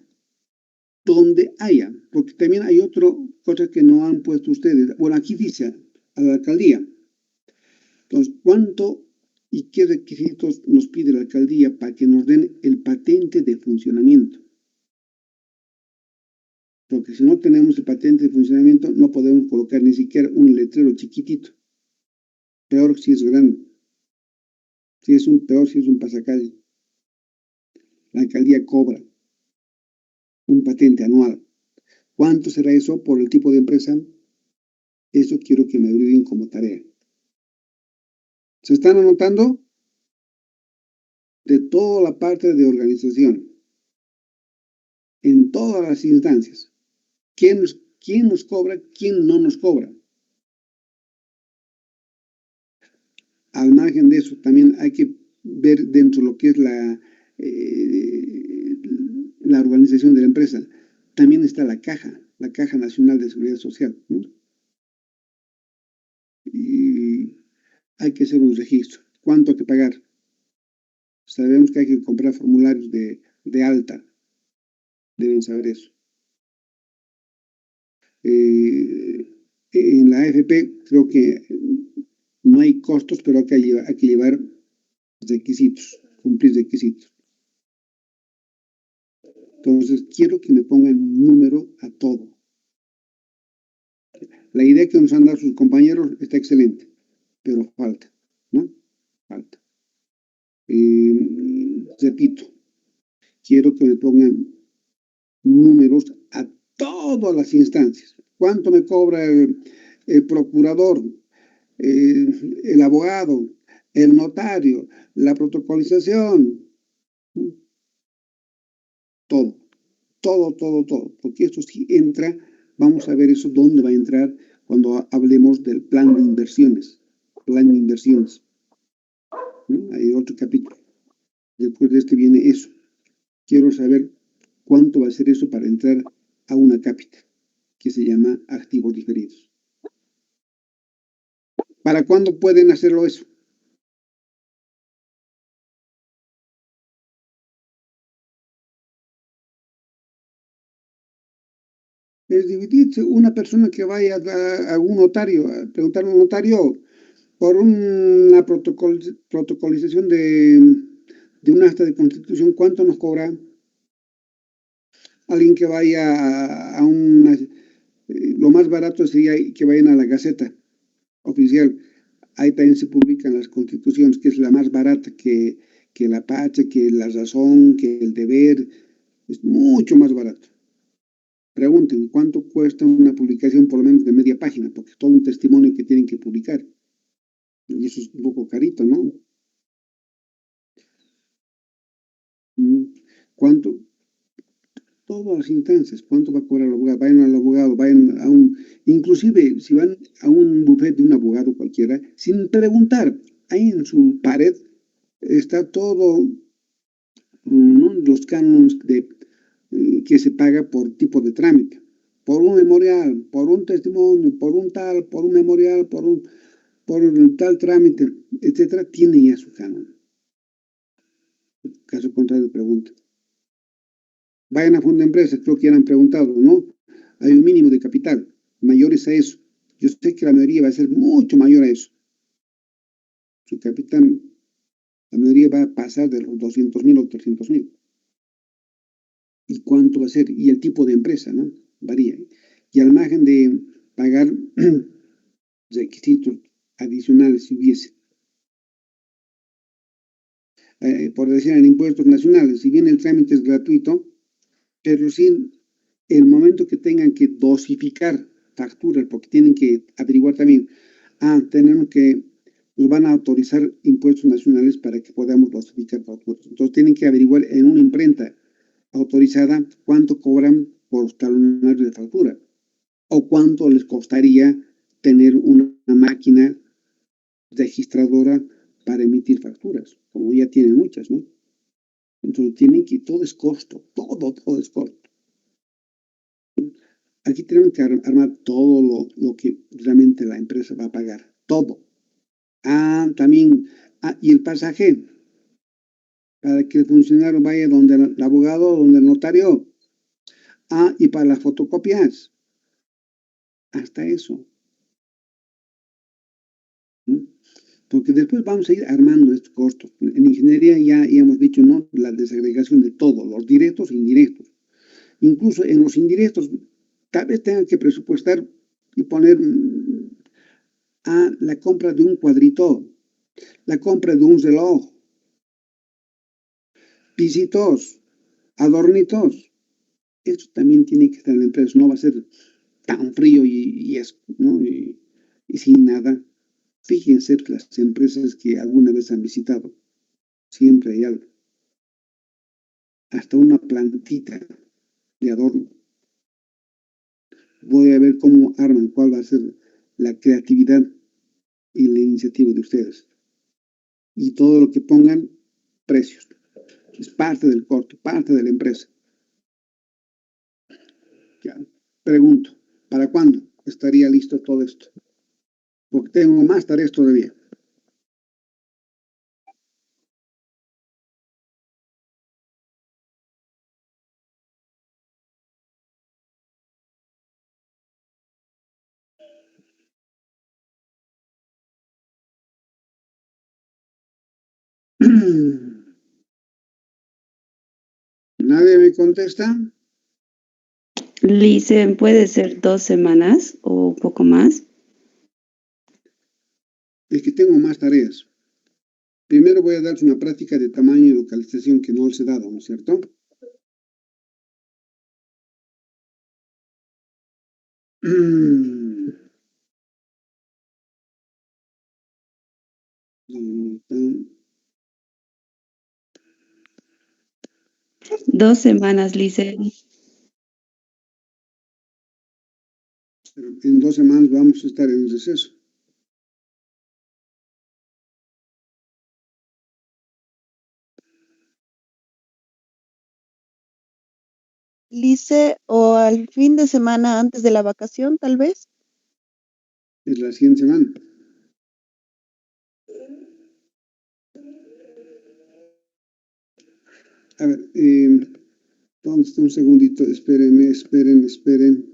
donde haya, porque también hay otra cosa que no han puesto ustedes. Bueno, aquí dice a la alcaldía. Entonces, ¿cuánto y qué requisitos nos pide la alcaldía para que nos den el patente de funcionamiento? Porque si no tenemos el patente de funcionamiento, no podemos colocar ni siquiera un letrero chiquitito. Peor si es grande. Peor si es un pasacalle. La alcaldía cobra un patente anual. ¿Cuánto será eso por el tipo de empresa? Eso quiero que me averigüen como tarea. ¿Se están anotando? De toda la parte de organización, en todas las instancias. ¿Quién nos cobra? ¿Quién no nos cobra? Al margen de eso, también hay que ver dentro de lo que es la organización de la empresa. También está la Caja Nacional de Seguridad Social, ¿no? Y hay que hacer un registro. ¿Cuánto hay que pagar? Sabemos que hay que comprar formularios de alta. Deben saber eso. En la AFP creo que no hay costos, pero hay que llevar requisitos, cumplir requisitos. Entonces, quiero que me pongan número a todo. La idea que nos han dado sus compañeros está excelente, pero falta, ¿no? Falta. Repito, quiero que me pongan números a todas las instancias. ¿Cuánto me cobra el procurador, el abogado, el notario, la protocolización? Todo, todo, porque esto sí entra, vamos a ver eso dónde va a entrar cuando hablemos del plan de inversiones. Plan de inversiones. ¿No? Hay otro capítulo. Después de este viene eso. Quiero saber cuánto va a ser eso para entrar a una cápita, que se llama activos diferidos. ¿Para cuándo pueden hacerlo eso? Es dividirse. Una persona que vaya a un notario, a preguntar a un notario por una protocolización de un acta de constitución, ¿cuánto nos cobra? Alguien que vaya a una... lo más barato sería que vayan a la Gaceta Oficial. Ahí también se publican las constituciones, que es la más barata que la Pacha, que la Razón, que el Deber. Es mucho más barato. Pregunten, ¿cuánto cuesta una publicación por lo menos de media página? Porque es todo un testimonio que tienen que publicar. Y eso es un poco carito, ¿no? ¿Cuánto? Todas las instancias, ¿cuánto va a cobrar el abogado? Vayan al abogado, vayan a un... Inclusive, si van a un buffet de un abogado cualquiera, sin preguntar, ahí en su pared está todo, ¿no? Los cánones que se paga por tipo de trámite. Por un memorial, por un testimonio, por un tal, por un memorial, por tal trámite, etcétera, tiene ya su canon. Caso contrario, pregunta. Vayan a fondo de empresas, creo que ya han preguntado, ¿no? Hay un mínimo de capital, mayores a eso. Yo sé que la mayoría va a ser mucho mayor a eso. Su capital, la mayoría va a pasar de los 200.000 o 300.000. ¿Y cuánto va a ser? Y el tipo de empresa, ¿no? Varía. Y al margen de pagar requisitos adicionales si hubiese. Por decir, en impuestos nacionales, si bien el trámite es gratuito, pero sin el momento que tengan que dosificar facturas, porque tienen que averiguar también, tenemos que, nos van a autorizar impuestos nacionales para que podamos dosificar facturas. Entonces tienen que averiguar en una imprenta autorizada cuánto cobran por talonario de factura o cuánto les costaría tener una máquina registradora para emitir facturas, como ya tienen muchas, ¿no? Entonces tienen que, todo es costo, todo es costo. Aquí tenemos que armar todo lo que realmente la empresa va a pagar, todo. También, y el pasaje, para que el funcionario vaya donde el abogado, donde el notario. Y para las fotocopias, hasta eso. Porque después vamos a ir armando estos costos. En ingeniería ya hemos dicho, ¿no? La desagregación de todo, los directos e indirectos. Incluso en los indirectos, tal vez tengan que presupuestar y poner la compra de un cuadrito, la compra de un reloj, pisitos, adornitos. Esto también tiene que estar en la empresa, no va a ser tan frío ¿no? y sin nada. Fíjense las empresas que alguna vez han visitado, siempre hay algo. Hasta una plantita de adorno. Voy a ver cómo arman, cuál va a ser la creatividad y la iniciativa de ustedes. Y todo lo que pongan, precios. Es parte del corte, parte de la empresa. Ya. Pregunto, ¿para cuándo estaría listo todo esto? Porque tengo más tareas todavía. ¿Nadie me contesta? Lice, ¿puede ser 2 semanas o un poco más? Es que tengo más tareas. Primero voy a darles una práctica de tamaño y localización que no les he dado, ¿no es cierto? ¿Dónde 2 semanas, Lice. Pero en 2 semanas vamos a estar en receso. Lice, o al fin de semana antes de la vacación, tal vez. Es la siguiente semana. A ver, ¿dónde está? Un segundito? Espérenme, esperen.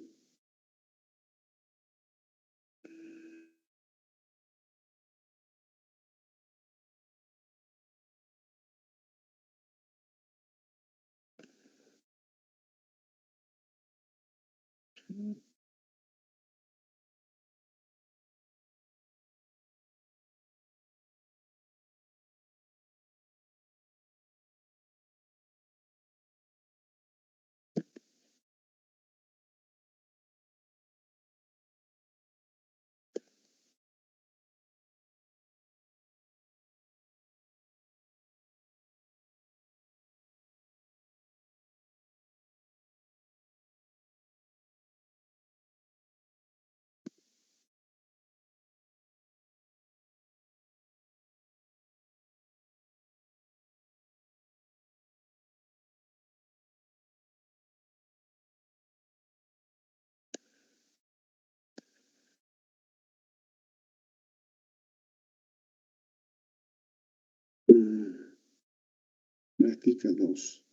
Práctica 2.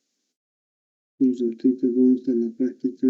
¿Dónde está la práctica?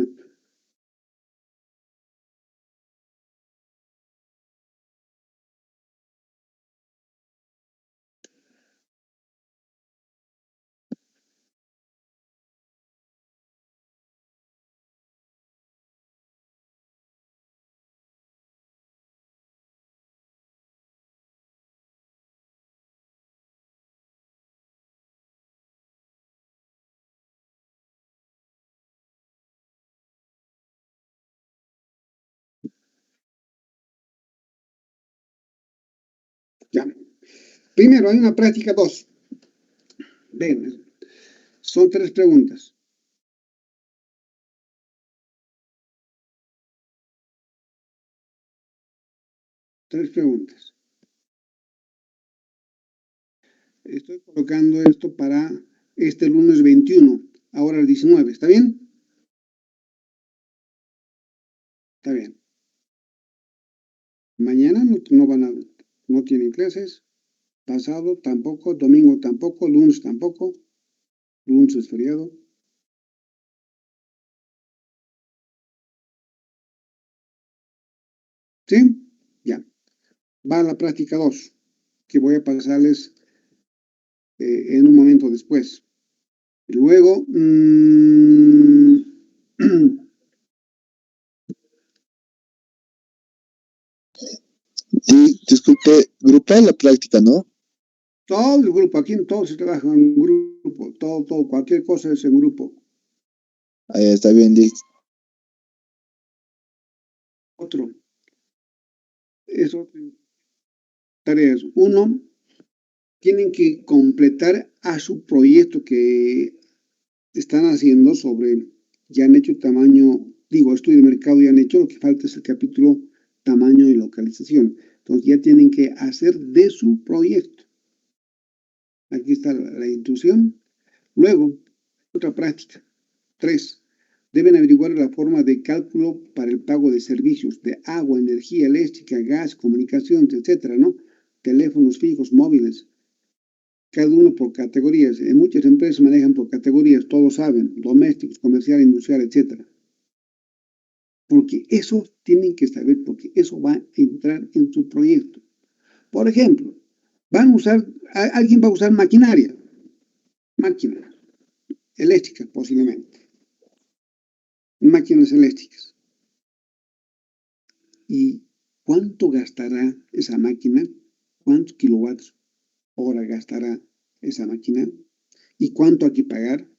Ya. Primero, hay una práctica 2. Ven, son 3 preguntas. Estoy colocando esto para este lunes 21, ahora el 19, ¿está bien? Está bien. Mañana no tienen clases, pasado tampoco, domingo tampoco, lunes tampoco, lunes es feriado. ¿Sí? Ya. Va a la práctica 2, que voy a pasarles en un momento después. Luego, Disculpe, grupal la práctica, ¿no? todo el grupo, aquí en todo se trabaja en grupo, todo, cualquier cosa es en grupo. Ahí está bien, Liz. Otro, eso, tareas. Uno, tienen que completar a su proyecto que están haciendo sobre, ya han hecho estudio de mercado, ya han hecho, lo que falta es el capítulo tamaño y localización. Entonces ya tienen que hacer de su proyecto. Aquí está la instrucción. Luego, otra práctica. 3. Deben averiguar la forma de cálculo para el pago de servicios de agua, energía eléctrica, gas, comunicaciones, etcétera, ¿no? Teléfonos fijos, móviles, cada uno por categorías. En muchas empresas manejan por categorías, todos saben, domésticos, comercial, industrial, etcétera. Porque eso tienen que saber, porque eso va a entrar en su proyecto. Por ejemplo, alguien va a usar máquinas eléctricas posiblemente, máquinas eléctricas. ¿Y cuánto gastará esa máquina? ¿Cuántos kilowatts? hora gastará esa máquina y cuánto hay que pagar.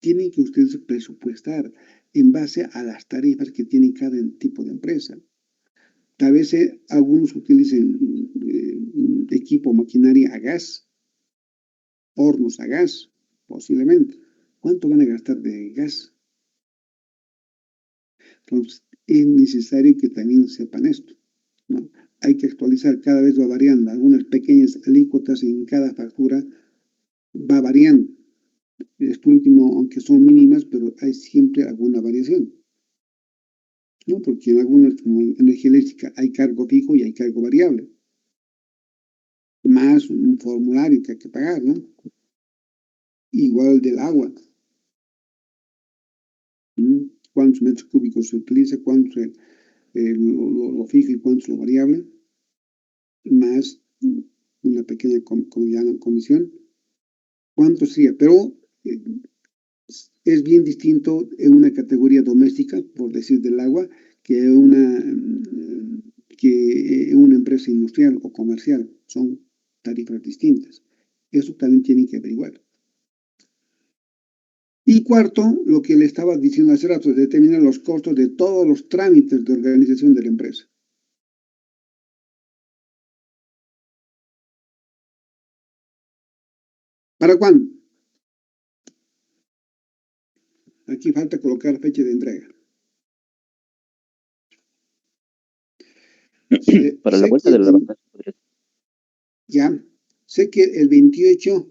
Tienen que ustedes presupuestar en base a las tarifas que tiene cada tipo de empresa. Tal vez algunos utilicen equipo, maquinaria a gas, hornos a gas, posiblemente. ¿Cuánto van a gastar de gas? Entonces, es necesario que también sepan esto, ¿no? Hay que actualizar, cada vez va variando. Algunas pequeñas alícuotas en cada factura va variando. Esto último, aunque son mínimas, pero hay siempre alguna variación, ¿no? Porque en algunas, como energía eléctrica, hay cargo fijo y hay cargo variable, más un formulario que hay que pagar, ¿no? Igual del agua. ¿Cuántos metros cúbicos se utiliza? ¿Cuánto lo fijo y cuánto lo variable? Más una pequeña comisión. ¿Cuánto sería? Pero es bien distinto en una categoría doméstica, por decir del agua, que en una empresa industrial o comercial. Son tarifas distintas. Eso también tienen que averiguar. Y cuarto, lo que le estaba diciendo hace rato, determinar los costos de todos los trámites de organización de la empresa. ¿Para cuándo? Aquí falta colocar fecha de entrega. Para la vuelta de la vacación podría ser. Ya, sé que el 28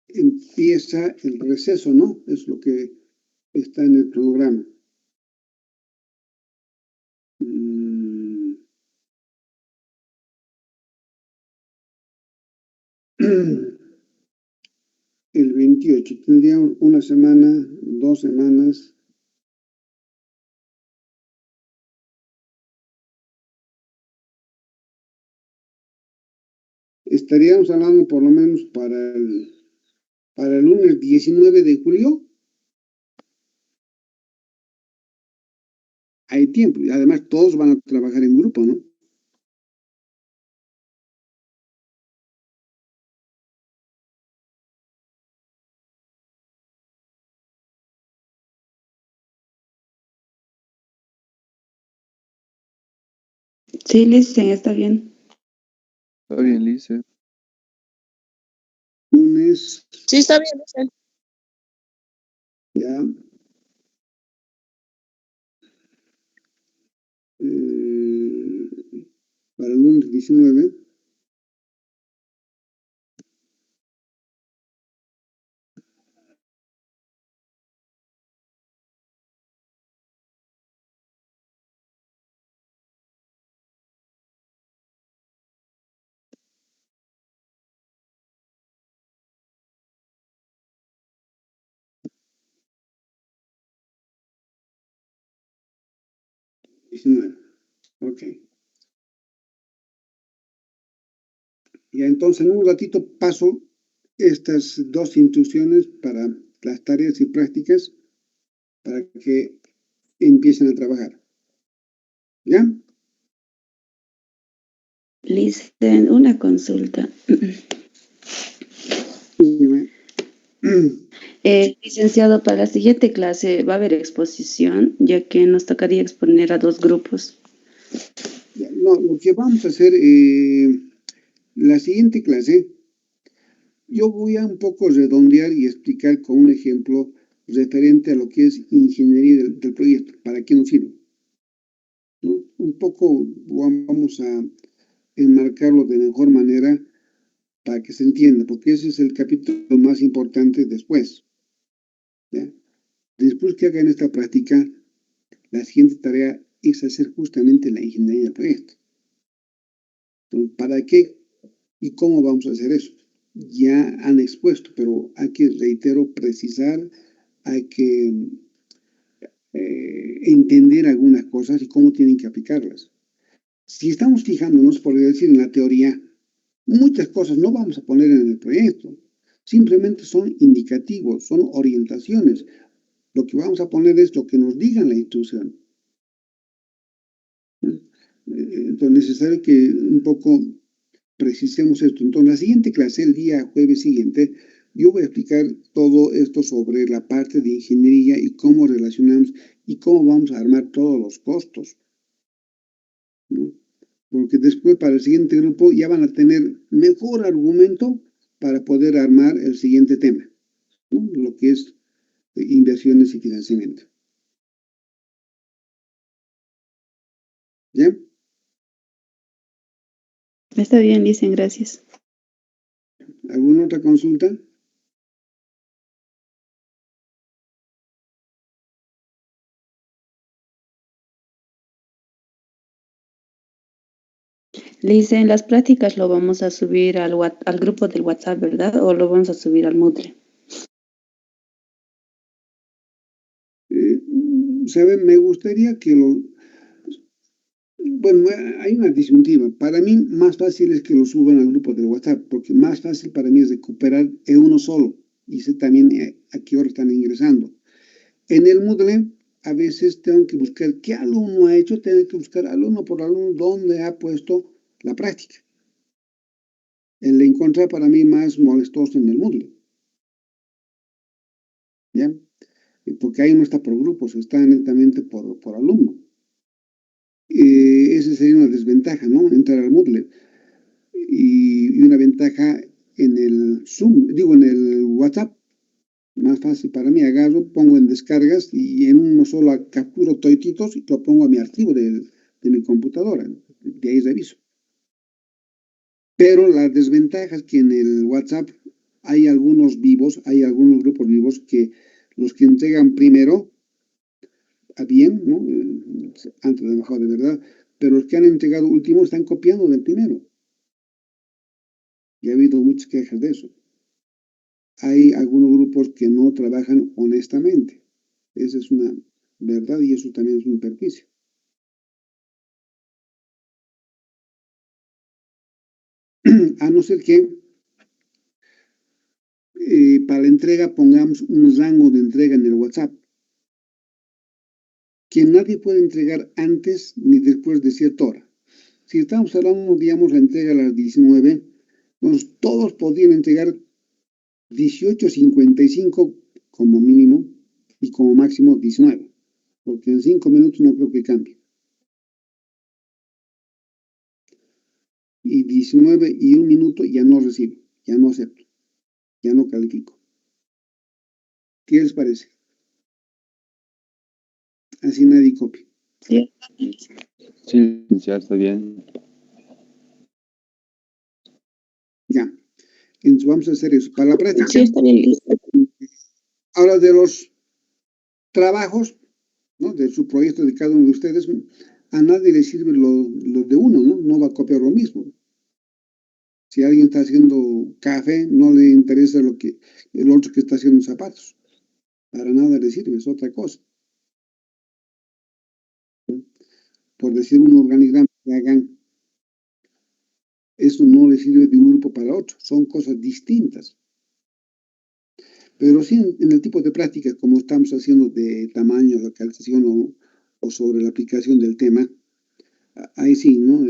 empieza el receso, ¿no? Es lo que está en el programa. El 28, tendría una semana, 2 semanas. Estaríamos hablando por lo menos para el lunes 19 de julio. Hay tiempo y además todos van a trabajar en grupo, ¿no? Sí, Listen, está bien. Está bien, Lice. Lunes. Sí, está bien, Listen. Ya. Para el lunes 19. Ok. Ya entonces en un ratito paso estas 2 instrucciones para las tareas y prácticas para que empiecen a trabajar. ¿Ya? Listen, una consulta. Licenciado, para la siguiente clase va a haber exposición, ya que nos tocaría exponer a 2 grupos. No, lo que vamos a hacer, la siguiente clase, yo voy a un poco redondear y explicar con un ejemplo referente a lo que es ingeniería del proyecto, para qué nos sirve, ¿no? Un poco vamos a enmarcarlo de mejor manera para que se entienda, porque ese es el capítulo más importante después, ¿ya? Después que hagan esta práctica, la siguiente tarea es hacer justamente la ingeniería del proyecto. Entonces, ¿para qué y cómo vamos a hacer eso? Ya han expuesto, pero hay que, reitero, precisar, hay que entender algunas cosas y cómo tienen que aplicarlas. Si estamos fijándonos, por decir, en la teoría, muchas cosas no vamos a poner en el proyecto, simplemente son indicativos, son orientaciones. Lo que vamos a poner es lo que nos diga la instrucción. Entonces es necesario que un poco precisemos esto. Entonces, la siguiente clase, el día jueves siguiente, yo voy a explicar todo esto sobre la parte de ingeniería y cómo relacionamos y cómo vamos a armar todos los costos, ¿no? Porque después para el siguiente grupo ya van a tener mejor argumento para poder armar el siguiente tema, ¿no? Lo que es inversiones y financiamiento. ¿Ya? Está bien, dicen, gracias. ¿Alguna otra consulta? Lice, en las prácticas lo vamos a subir al grupo del WhatsApp, ¿verdad? ¿O lo vamos a subir al Moodle? ¿Saben? Me gustaría que lo... Bueno, hay una disyuntiva. Para mí, más fácil es que lo suban al grupo del WhatsApp, porque más fácil para mí es recuperar en uno solo y sé también a qué hora están ingresando. En el Moodle, a veces tengo que buscar qué alumno ha hecho, tengo que buscar alumno por alumno dónde ha puesto la práctica. El encontrar para mí más molestoso en el Moodle. ¿Ya? Porque ahí no está por grupos, está netamente por alumno. Esa sería una desventaja, ¿no? Entrar al Moodle. Y una ventaja en el Zoom, digo, en el WhatsApp. Más fácil para mí, agarro, pongo en descargas y en uno solo capturo toititos y lo pongo a mi archivo de mi computadora. De ahí reviso. Pero la desventaja es que en el WhatsApp hay algunos vivos, hay algunos grupos vivos que los que entregan primero, a bien, ¿no? Antes de mejor de verdad, pero los que han entregado último están copiando del primero. Y ha habido muchas quejas de eso. Hay algunos grupos que no trabajan honestamente. Esa es una verdad y eso también es un perjuicio. A no ser que para la entrega pongamos un rango de entrega en el WhatsApp, que nadie puede entregar antes ni después de cierta hora. Si estamos hablando, digamos, la entrega a las 19, entonces todos podrían entregar 18:55 como mínimo y como máximo 19, porque en 5 minutos no creo que cambie. Y 19 y 1 minuto ya no recibo, ya no acepto, ya no califico. ¿Qué les parece? Así nadie copia. Sí. Sí, ya está bien. Ya. Entonces vamos a hacer eso. Para la práctica. Sí, está bien, listo. Ahora de los trabajos, ¿no? De su proyecto de cada uno de ustedes, a nadie le sirve lo de uno, ¿no? No va a copiar lo mismo. Si alguien está haciendo café, no le interesa lo que el otro que está haciendo zapatos. Para nada le sirve, es otra cosa. Por decir un organigrama que hagan, eso no le sirve de un grupo para otro, son cosas distintas. Pero sí en el tipo de prácticas, como estamos haciendo de tamaño, localización o sobre la aplicación del tema, ahí sí, ¿no?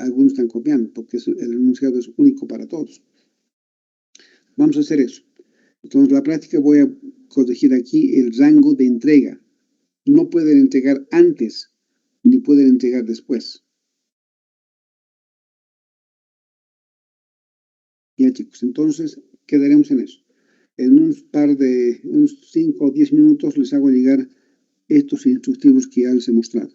Algunos están copiando, porque el enunciado es único para todos. Vamos a hacer eso. Entonces, la práctica voy a corregir aquí el rango de entrega. No pueden entregar antes, ni pueden entregar después. Ya, chicos, entonces quedaremos en eso. En unos 5 o 10 minutos les hago llegar estos instructivos que ya les he mostrado.